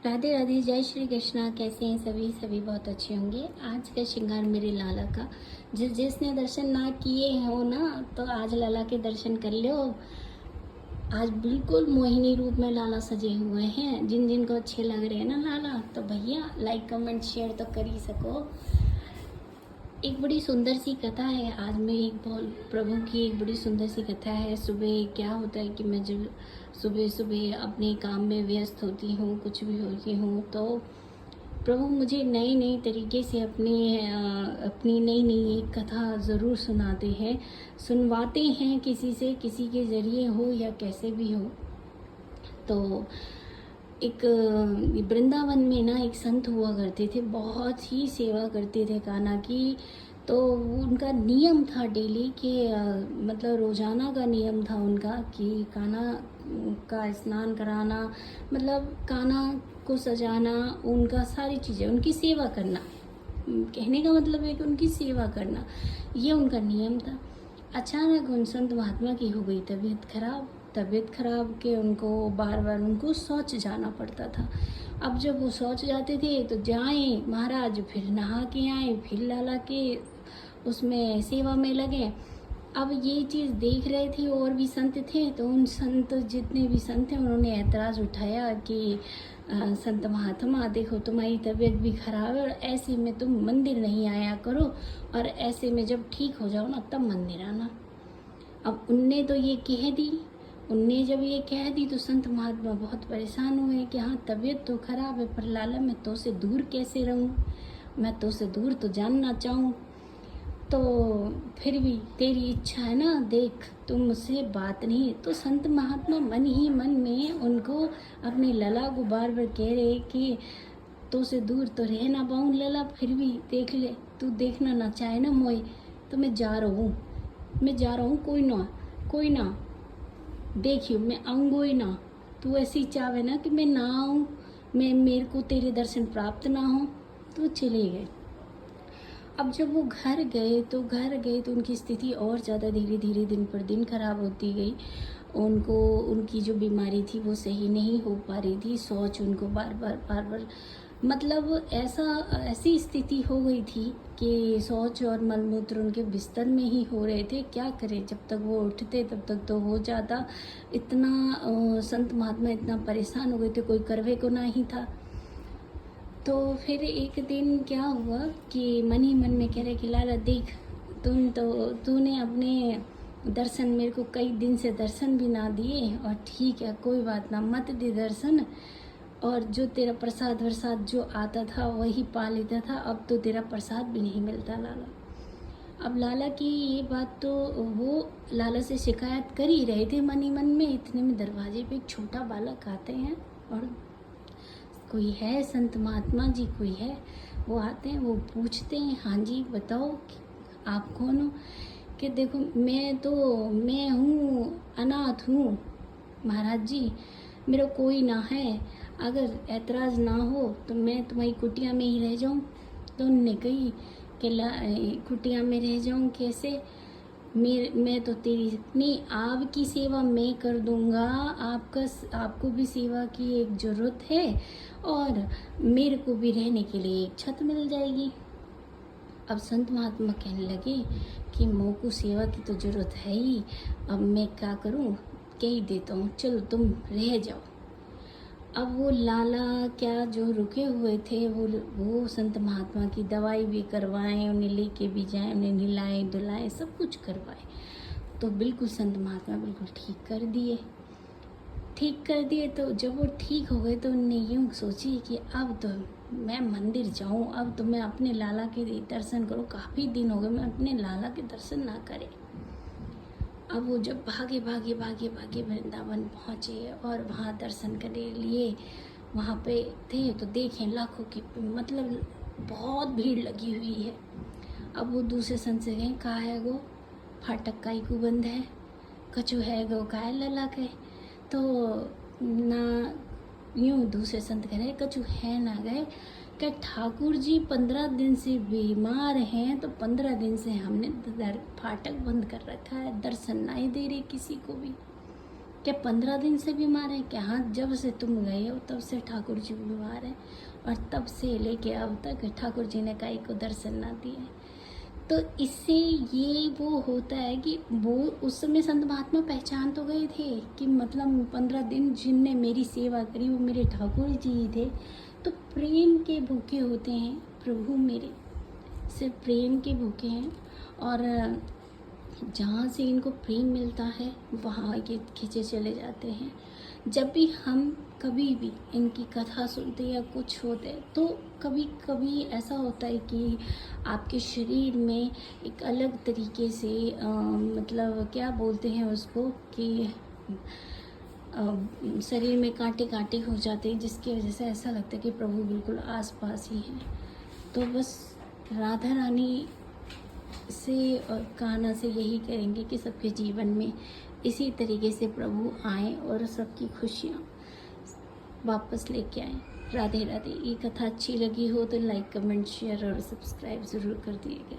राधे राधे, जय श्री कृष्णा। कैसे हैं सभी? सभी बहुत अच्छे होंगे। आज का श्रृंगार मेरे लाला का, जिसने दर्शन ना किए हो ना, तो आज लाला के दर्शन कर लो। आज बिल्कुल मोहिनी रूप में लाला सजे हुए हैं। जिन जिन को अच्छे लग रहे हैं ना लाला, तो भैया लाइक कमेंट शेयर तो कर ही सको। एक बड़ी सुंदर सी कथा है आज में, प्रभु की एक बड़ी सुंदर सी कथा है। सुबह क्या होता है कि मैं जब सुबह सुबह अपने काम में व्यस्त होती हूँ, कुछ भी होती हूँ, तो प्रभु मुझे नए नए तरीके से अपनी नई नई एक कथा ज़रूर सुनाते हैं, सुनवाते हैं किसी से, किसी के ज़रिए हो या कैसे भी हो। तो एक वृंदावन में ना एक संत हुआ करते थे, बहुत ही सेवा करते थे कान्हा की। तो उनका नियम था डेली के मतलब रोज़ाना का नियम था उनका कि कान्हा का स्नान कराना, मतलब कान्हा को सजाना, उनका सारी चीज़ें, उनकी सेवा करना। कहने का मतलब है कि उनकी सेवा करना, ये उनका नियम था। अचानक उन संत महात्मा की हो गई तबीयत खराब के उनको बार बार उनको शौच जाना पड़ता था। अब जब वो शौच जाते थे तो जाएं महाराज, फिर नहा के आए, फिर लाला के उसमें सेवा में लगे। अब ये चीज़ देख रहे थे और भी संत थे, तो उन संत जितने भी संत थे उन्होंने ऐतराज़ उठाया कि संत महात्मा देखो, तुम्हारी तबीयत भी खराब है और ऐसे में तुम मंदिर नहीं आया करो, और ऐसे में जब ठीक हो जाओ ना तब मंदिर आना। अब उनने जब ये कह दी तो संत महात्मा बहुत परेशान हुए कि हाँ तबीयत तो खराब है, पर लाला मैं तो से दूर कैसे रहूँ, मैं तो से दूर तो जानना चाहूँ। तो फिर भी तेरी इच्छा है ना, देख तुम मुझसे बात नहीं। तो संत महात्मा मन ही मन में उनको अपने लला को बार बार कह रहे कि तो से दूर तो रह ना पाऊँ लला, फिर भी देख ले, तू देखना ना चाहे ना मोए, तो मैं जा रहा हूँ, कोई ना देखियो, मैं आऊँगो ही ना। तू ऐसी चाहे ना कि मैं ना आऊँ, मेरे को तेरे दर्शन प्राप्त ना हो। तो चले गए। अब जब वो घर गए तो उनकी स्थिति और ज़्यादा धीरे धीरे दिन पर दिन खराब होती गई। उनकी जो बीमारी थी वो सही नहीं हो पा रही थी। शौच उनको बार बार मतलब ऐसी स्थिति हो गई थी कि शौच और मलमूत्र उनके बिस्तर में ही हो रहे थे। क्या करें, जब तक वो उठते तब तक तो हो जाता। इतना संत महात्मा इतना परेशान हो गए थे, कोई करवे को ना ही था। तो फिर एक दिन क्या हुआ कि मन ही मन में कह रहे कि लाला देख, तूने अपने दर्शन, मेरे को कई दिन से दर्शन भी ना दिए, और ठीक है कोई बात ना, मत दे दर्शन, और जो तेरा प्रसाद वरसाद जो आता था वही पा लेता था, अब तो तेरा प्रसाद भी नहीं मिलता लाला। अब लाला की ये बात तो वो लाला से शिकायत कर ही रहे थे मन ही मन में। इतने में दरवाजे पे एक छोटा बालक आते हैं, और कोई है संत महात्मा जी, कोई है? वो आते हैं, वो पूछते हैं, हाँ जी बताओ आप कौन हो? कि देखो मैं हूँ, अनाथ हूँ महाराज जी, मेरा कोई ना है, अगर ऐतराज़ ना हो तो मैं तुम्हारी कुटिया में ही रह जाऊँ। तो उनने कही कि कुटिया में रह जाऊँ कैसे, मैं तो तेरी नहीं, आपकी सेवा मैं कर दूंगा, आपको भी सेवा की एक ज़रूरत है, और मेरे को भी रहने के लिए एक छत मिल जाएगी। अब संत महात्मा कहने लगे कि मोको सेवा की तो ज़रूरत है ही, अब मैं क्या करूं, कह ही देता हूँ, चलो तुम रह जाओ। अब वो लाला क्या जो रुके हुए थे वो संत महात्मा की दवाई भी करवाएं, उन्हें लेके भी जाएं, उन्हें नहलाएं धुलाएं, सब कुछ करवाएं। तो बिल्कुल संत महात्मा बिल्कुल ठीक कर दिए। तो जब वो ठीक हो गए तो उन्होंने यूँ सोची कि अब तो मैं मंदिर जाऊं, अब तो मैं अपने लाला के दर्शन करूं, काफ़ी दिन हो गए मैं अपने लाला के दर्शन ना करे। अब वो जब भागे वृंदावन पहुँचे और वहाँ दर्शन करने लिए वहाँ पे थे, तो देखें लाखों की, मतलब बहुत भीड़ लगी हुई है। अब वो दूसरे संत से गए, कहा है गो फाटक काई को बंद है, कछु है गो काय लला के। तो ना यूँ दूसरे संत कह रहे कछु है ना गए, क्या ठाकुर जी 15 दिन से बीमार हैं, तो 15 दिन से हमने फाटक बंद कर रखा है, दर्शन नहीं दे रहे किसी को भी। क्या 15 दिन से बीमार है क्या? हाँ, जब से तुम गए हो तब से ठाकुर जी बीमार है, और तब से लेके अब तक ठाकुर जी ने काई को दर्शन ना दिए। तो इससे ये वो होता है कि वो उस समय संत महात्मा पहचान तो गए थे कि मतलब 15 दिन जिनने मेरी सेवा करी वो मेरे ठाकुर जी ही थे। तो प्रेम के भूखे होते हैं प्रभु मेरे, सिर्फ प्रेम के भूखे हैं। और जहाँ से इनको प्रेम मिलता है वहाँ ये खींचे चले जाते हैं। जब भी हम कभी भी इनकी कथा सुनते या कुछ होते तो कभी कभी ऐसा होता है कि आपके शरीर में एक अलग तरीके से मतलब क्या बोलते हैं उसको कि शरीर में कांटे कांटे हो जाते हैं, जिसकी वजह से ऐसा लगता है कि प्रभु बिल्कुल आसपास ही हैं। तो बस राधा रानी से और कान्हा से यही करेंगे कि सबके जीवन में इसी तरीके से प्रभु आए और सबकी खुशियाँ वापस लेके आए। राधे राधे। ये कथा अच्छी लगी हो तो लाइक कमेंट शेयर और सब्सक्राइब ज़रूर कर दिएगा।